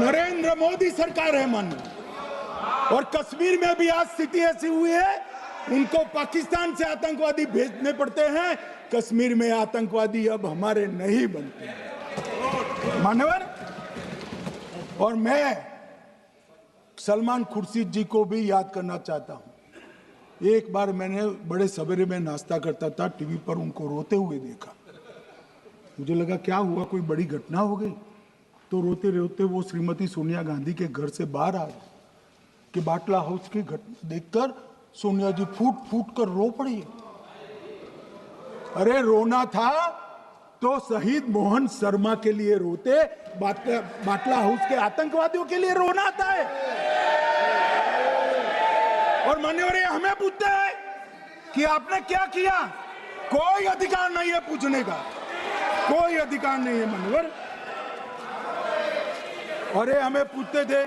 नरेंद्र मोदी सरकार है मन। और कश्मीर में भी आज स्थिति ऐसी हुई है, उनको पाकिस्तान से आतंकवादी भेजने पड़ते हैं। कश्मीर में आतंकवादी अब हमारे नहीं बनते हैं मान्यवर। और मैं सलमान खुर्शीद जी को भी याद करना चाहता हूं। एक बार मैंने बड़े सवेरे में नाश्ता करता था, टीवी पर उनको रोते हुए देखा। मुझे लगा क्या हुआ, कोई बड़ी घटना हो गई। तो रोते रोते वो श्रीमती सोनिया गांधी के घर से बाहर आ गए कि बाटला हाउस की घटना देखकर सोनिया जी फूट फूट कर रो पड़ी। अरे रोना था तो शहीद मोहन शर्मा के लिए रोते, बाटला हाउस के आतंकवादियों के लिए रोना आता है। और मान्यवर हमें पूछते हैं कि आपने क्या किया। कोई अधिकार नहीं है पूछने का, कोई अधिकार नहीं है मान्यवर। और ये हमें पूछते थे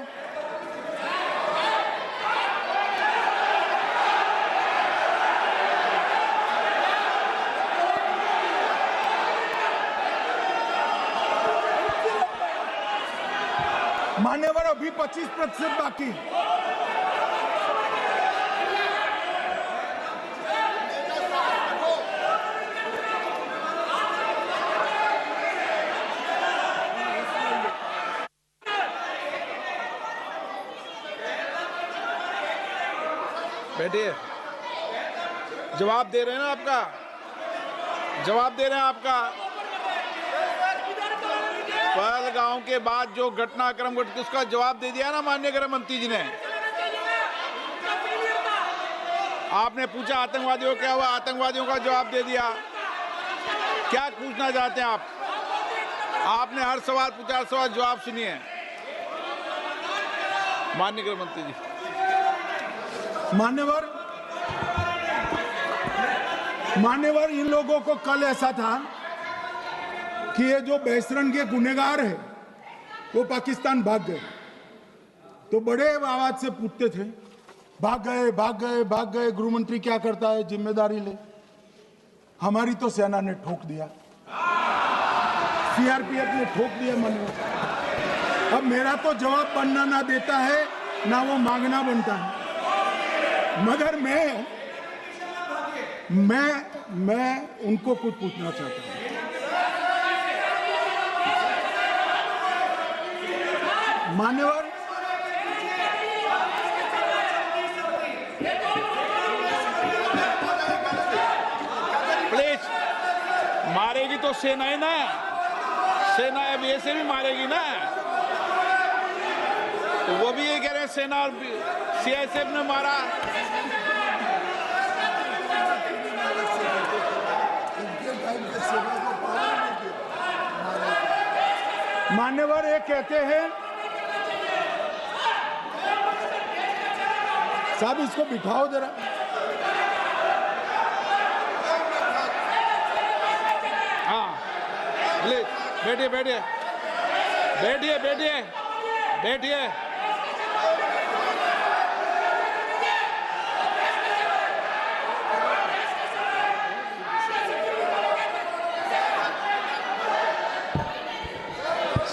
मान्यवर अभी 25% बाकी। बैठिए, जवाब दे रहे हैं ना, आपका जवाब दे रहे हैं। आपका पहलगांव के बाद जो घटनाक्रम घटित उसका जवाब दे दिया ना माननीय गृह मंत्री जी ने। आपने पूछा आतंकवादियों क्या हुआ, आतंकवादियों का जवाब दे दिया। क्या पूछना चाहते हैं आप? आपने हर सवाल पूछा, हर सवाल जवाब सुनिए माननीय गृह मंत्री जी। मान्यवर इन लोगों को कल ऐसा था कि ये जो बेसरन के गुनहगार है वो पाकिस्तान भाग गए। तो बड़े आवाज से पूछते थे, भाग गए भाग गए भाग गए, गृह मंत्री क्या करता है, जिम्मेदारी ले। हमारी तो सेना ने ठोक दिया, सीआरपीएफ ने ठोक दिया मान्यवर। अब मेरा तो जवाब बनना ना देता है ना वो मांगना बनता है। मगर मैं उनको कुछ पूछना चाहता हूं। मान्यवर प्लीज, मारेगी तो सेना है ना, सेना अब ऐसे भी मारेगी ना। तो वो भी ये कह रहे हैं सेना और सीआईएसएफ ने मारा। मान्यवर ये कहते हैं, साहब इसको बिठाओ जरा। हाँ प्लीज बैठिए बैठिए बैठिए बैठिए बैठिए।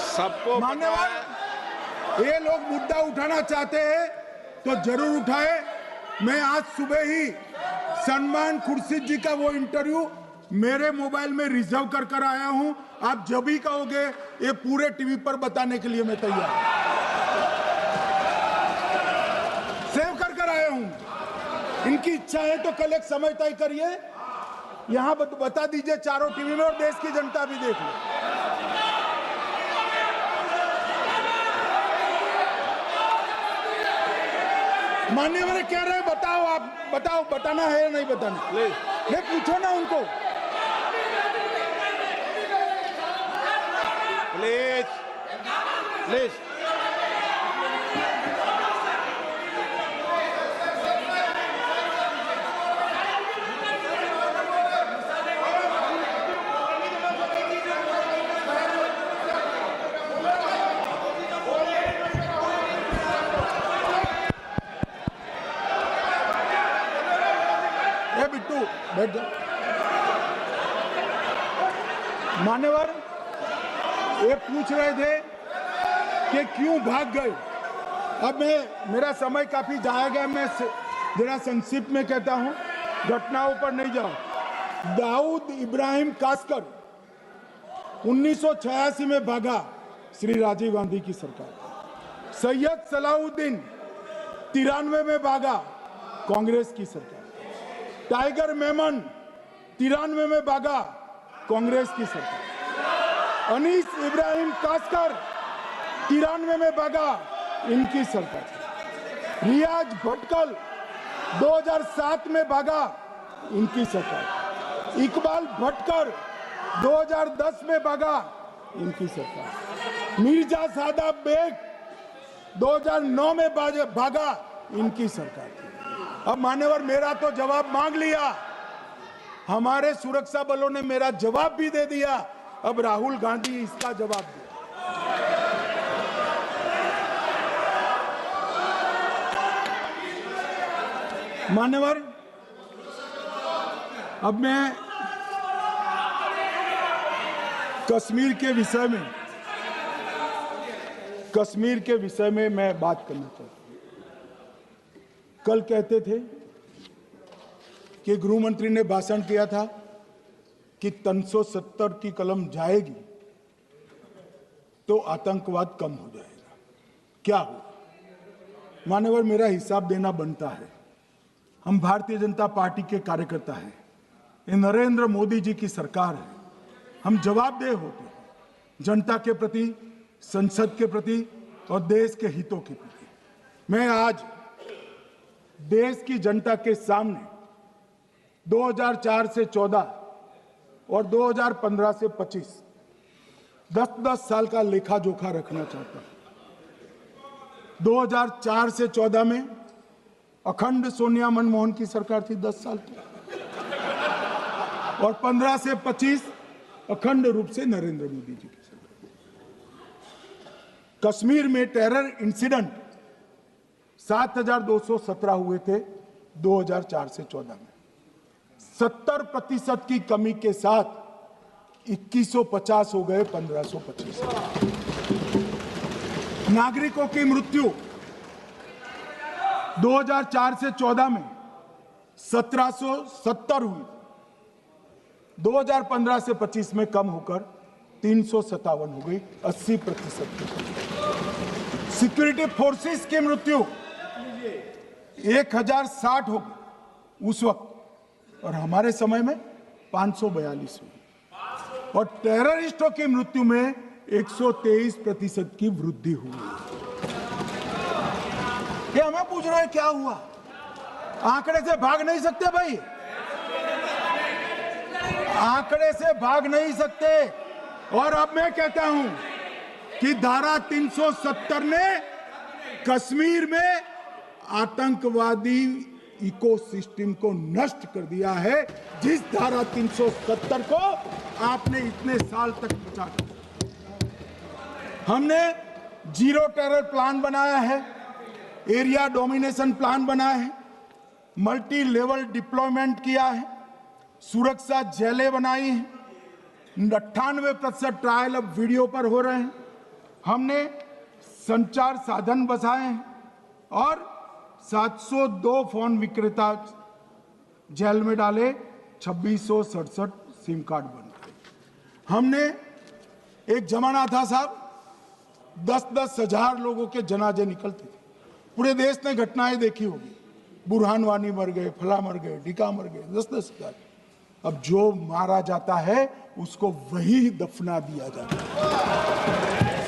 सबको मान्यवर ये लोग मुद्दा उठाना चाहते हैं तो जरूर उठाए। मैं आज सुबह ही सलमान खुर्शीद जी का वो इंटरव्यू मेरे मोबाइल में रिजर्व कर आया हूं। आप जब भी कहोगे ये पूरे टीवी पर बताने के लिए मैं तैयार हूं। सेव कर आया हूं। इनकी इच्छा है तो कल एक समय तय करिए, यहां बता दीजिए चारों टीवी में, और देश की जनता भी देख लो। मान्यवर कह रहे हैं बताओ, आप बताओ, बताना है या नहीं बताना? नहीं, पूछो ना उनको। प्लीज प्लीज बिट्टू बैठ जा। मान्यवर ये पूछ रहे थे कि क्यों भाग गए। अब मेरा समय काफी जाया गया, मैं जरा संक्षिप्त में कहता हूं, घटनाओं पर नहीं जाऊं। दाऊद इब्राहिम कासकर 1986 में भागा, श्री राजीव गांधी की सरकार। सैयद सलाउद्दीन 93 में भागा, कांग्रेस की सरकार। टाइगर मेमन 93 में भागा, कांग्रेस की सरकार। अनीस इब्राहिम कासकर 93 में भागा, इनकी सरकार। रियाज भटकल 2007 में भागा, इनकी सरकार। इकबाल भटकर 2010 में भागा, इनकी सरकार। मिर्जा सादाब बेग 2009 में भागा, इनकी सरकार। अब मान्यवर, मेरा तो जवाब मांग लिया, हमारे सुरक्षा बलों ने मेरा जवाब भी दे दिया, अब राहुल गांधी इसका जवाब दे। मान्यवर, अब मैं कश्मीर के विषय में मैं बात करना चाहता हूं। कल कहते थे कि गृह मंत्री ने भाषण किया था कि 370 की कलम जाएगी तो आतंकवाद कम हो जाएगा। क्या हुआ? मान्यवर, मेरा हिसाब देना बनता है। हम भारतीय जनता पार्टी के कार्यकर्ता हैं, ये नरेंद्र मोदी जी की सरकार है, हम जवाबदेह होते हैं जनता के प्रति, संसद के प्रति और देश के हितों के प्रति। मैं आज देश की जनता के सामने 2004 से 14 और 2015 से 25 10-10 साल का लेखा जोखा रखना चाहता हूं। 2004 से 14 में अखंड सोनिया मनमोहन की सरकार थी 10 साल की, और 15 से 25 अखंड रूप से नरेंद्र मोदी जी की सरकार। कश्मीर में टेरर इंसिडेंट 7217 हुए थे 2004 से 14 में। 70% की कमी के साथ 2150 हो गए 1525। नागरिकों की मृत्यु 2004 से 14 में 1770 हुई, 2015 से 25 में कम होकर 357 हो गई, 80%। सिक्योरिटी फोर्सेस की मृत्यु 1060 हो गई उस वक्त, और हमारे समय में 542 हुई, और टेररिस्टों की मृत्यु में 123% की वृद्धि हुई। ये हमें पूछ रहे हैं क्या हुआ? आंकड़े से भाग नहीं सकते भाई, आंकड़े से भाग नहीं सकते। और अब मैं कहता हूं कि धारा 370 ने कश्मीर में आतंकवादी इकोसिस्टम को नष्ट कर दिया है, जिस धारा 370 को आपने इतने साल तक बचा कर। हमने जीरो टेरर प्लान बनाया है, एरिया डोमिनेशन प्लान बनाया है, मल्टी लेवल डिप्लॉयमेंट किया है, सुरक्षा जेलें बनाई हैं, 98% ट्रायल अब वीडियो पर हो रहे हैं, हमने संचार साधन बसाए हैं, और 702 फोन विक्रेता जेल में डाले, 2667 सिम कार्ड बन गए। हमने, एक जमाना था साहब 10-10 हजार लोगों के जनाजे निकलते थे, पूरे देश ने घटनाएं देखी होगी, बुरहान वानी मर गए, फला मर गए, ढिका मर गए, 10-10 हजार। अब जो मारा जाता है उसको वही दफना दिया जाता है।